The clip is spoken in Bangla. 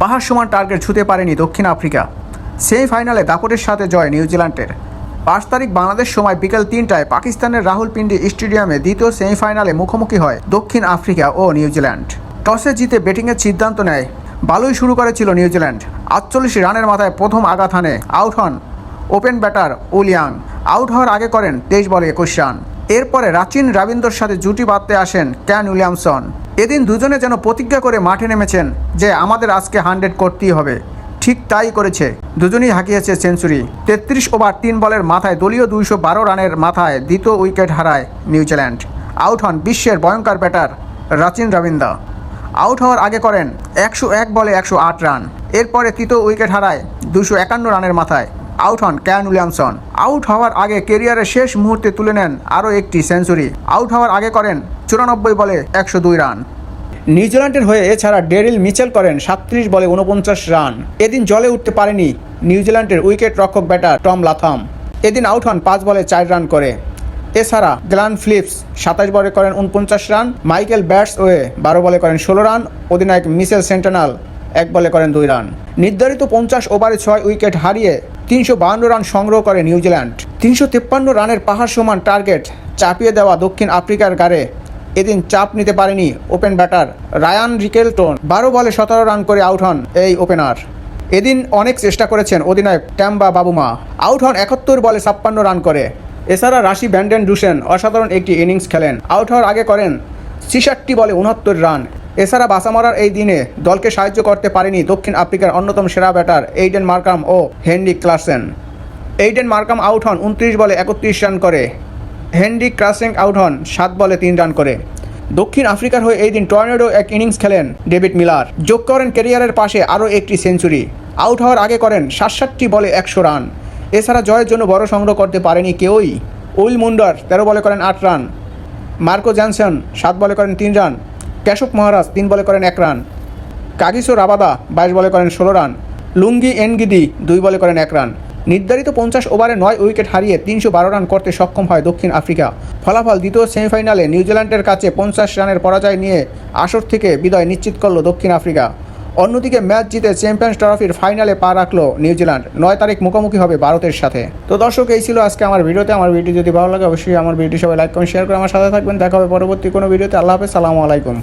পাহাড় সমান টার্গেট ছুঁতে পারেনি দক্ষিণ আফ্রিকা। সেমিফাইনালে দাপটের সাথে জয় নিউজিল্যান্ডের। 5 তারিখ বাংলাদেশ সময় বিকেল 3টায় পাকিস্তানের রাহুলপিন্ডি স্টেডিয়ামে দ্বিতীয় সেমিফাইনালে মুখোমুখি হয় দক্ষিণ আফ্রিকা ও নিউজিল্যান্ড। টসে জিতে ব্যাটিংয়ের সিদ্ধান্ত নেয়। ভালোই শুরু করেছিল নিউজিল্যান্ড। 48 রানের মাথায় প্রথম আঘাত হানে। আউট হন ওপেন ব্যাটার উলিয়াং। আউট হওয়ার আগে করেন 23 বলে 21 রান। এরপরে রাচিন রবীন্দ্রর সাথে জুটি বাঁধতে আসেন কেন উইলিয়ামসন। এদিন দুজনে যেন প্রতিজ্ঞা করে মাঠে নেমেছেন যে আমাদের আজকে 100 করতেই হবে। ঠিক তাই করেছে। দুজনেই হাঁকিয়েছে সেঞ্চুরি। 33 ওভার 3 বলের মাথায় দলীয় 212 রানের মাথায় দ্বিতীয় উইকেট হারায় নিউজিল্যান্ড। আউট হন বিশ্বের ভয়ঙ্কর ব্যাটার রাচিন রবীন্দ্র। আউট হওয়ার আগে করেন 101 বলে 108 রান। এরপরে তৃতীয় উইকেট হারায় 251 রানের মাথায়। আউট হন কেন উইলিয়ামসন। আউট হওয়ার আগে ক্যারিয়ারের শেষ মুহূর্তে তুলে নেন আরও একটি সেঞ্চুরি। আউট হওয়ার আগে করেন 94 বলে 102 রান। নিউজিল্যান্ডের হয়ে এছাড়া ডেরিল মিচেল করেন 37 বলে 49 রান। এদিন জলে উঠতে পারেনি নিউজিল্যান্ডের উইকেট রক্ষক ব্যাটার টম লাথাম। এদিন আউট হন 5 বলে 4 রান করে। এছাড়া গ্ল্যান ফিলিপস 27 বলে করেন 49 রান। মাইকেল ব্যাটসওয়ে 12 বলে করেন 16 রান। অধিনায়ক মিচেল সেন্টেনাল 1 বলে করেন 2 রান। নির্ধারিত 50 ওভারে 6 উইকেট হারিয়ে 352 রান সংগ্রহ করে নিউজিল্যান্ড। 353 রানের পাহাড় সমান টার্গেট চাপিয়ে দেওয়া দক্ষিণ আফ্রিকার গাড়ে এদিন চাপ নিতে পারেনি ওপেন ব্যাটার রায়ান রিকেলটন। 12 বলে 17 রান করে আউট হন এই ওপেনার। এদিন অনেক চেষ্টা করেছেন অধিনায়ক ট্যাম্বা বাবুমা। আউট হন 71 বলে 56 রান করে। এছাড়া রাশি ব্যান্ডেন ডুসেন অসাধারণ একটি ইনিংস খেলেন। আউট হওয়ার আগে করেন 66 বলে 69 রান। এছাড়া বাঁচা মারার এই দিনে দলকে সাহায্য করতে পারেনি দক্ষিণ আফ্রিকার অন্যতম সেরা ব্যাটার এইডেন মার্কাম ও Henry Klaasen. Aiden Markram out হন 29 বলে 31 রান করে। হেনরি ক্লাসেন আউট হন 7 বলে 3 রান করে। দক্ষিণ আফ্রিকার হয়ে এই দিন টর্নেডো এক ইনিংস খেলেন ডেভিড মিলার। যোগ করেন ক্যারিয়ারের পাশে আরও একটি সেঞ্চুরি। আউট হওয়ার আগে করেন 67 বলে 100 রান। এছাড়া জয়ের জন্য বড় সংগ্রহ করতে পারেনি কেউই। উইল মুন্ডার 13 বলে করেন 8 রান। মার্কো জনসন 7 বলে করেন 3 রান। কেশব মহারাজ 3 বলে করেন 1 রান। কাগিসো রাবাদা 22 বলে করেন 16 রান। লুঙ্গি এনগিদি 2 বলে করেন 1 রান। নির্ধারিত 50 ওভারে 9 উইকেট হারিয়ে 312 রান করতে সক্ষম হয় দক্ষিণ আফ্রিকা। ফলাফল দ্বিতীয় সেমিফাইনালে নিউজিল্যান্ডের কাছে 50 রানের পরাজয় নিয়ে আসর থেকে বিদায় নিশ্চিত করল দক্ষিণ আফ্রিকা। অন্যদিকে ম্যাচ জিতে চ্যাম্পিয়ন্স ট্রফির ফাইনালে পা রাখলো নিউজিল্যান্ড। 9 তারিখ মুখোমুখি হবে ভারতের সাথে। তো দর্শক, এই ছিল আজকে আমার ভিডিওতে। আমার ভিডিও যদি ভালো লাগে অবশ্যই আমার ভিডিও সবাই লাইক কমেন্ট শেয়ার করে আমার সাথে থাকবেন। দেখা হবে পরবর্তী কোনো ভিডিওতে। আল্লাহ হাফেজ, সালামু আলাইকুম।